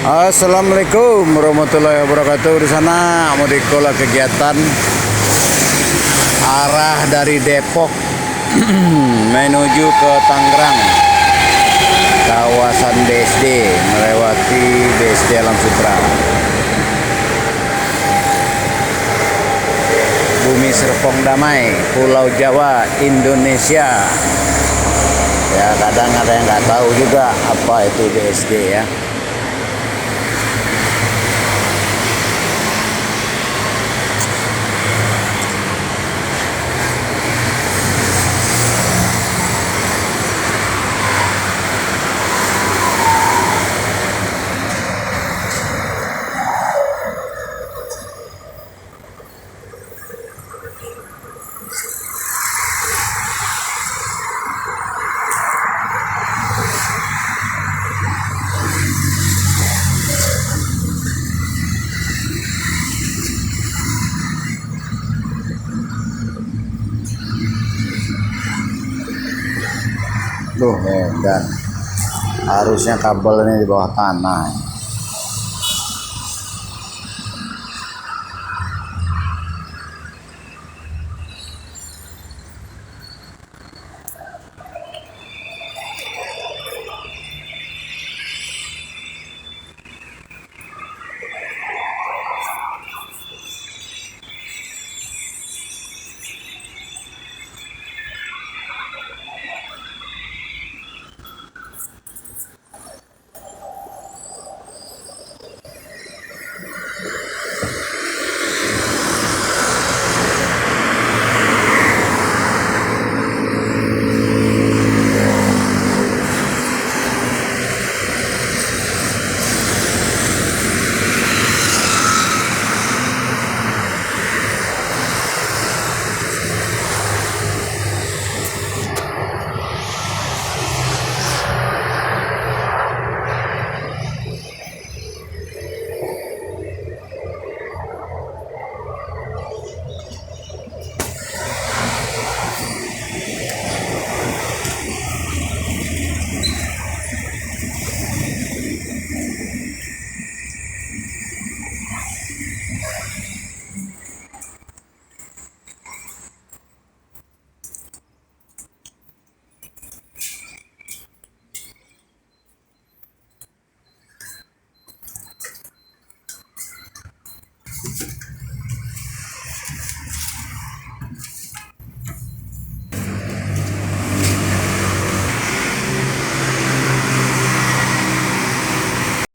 Assalamualaikum warahmatullahi wabarakatuh. Di sana mau dikelola kegiatan arah dari Depok menuju ke Tangerang, kawasan BSD, melewati BSD Alam Sutra. Bumi Serpong Damai, Pulau Jawa, Indonesia. Ya, kadang ada yang nggak tahu juga apa itu BSD ya. Loh, dan harusnya kabel ini di bawah tanah.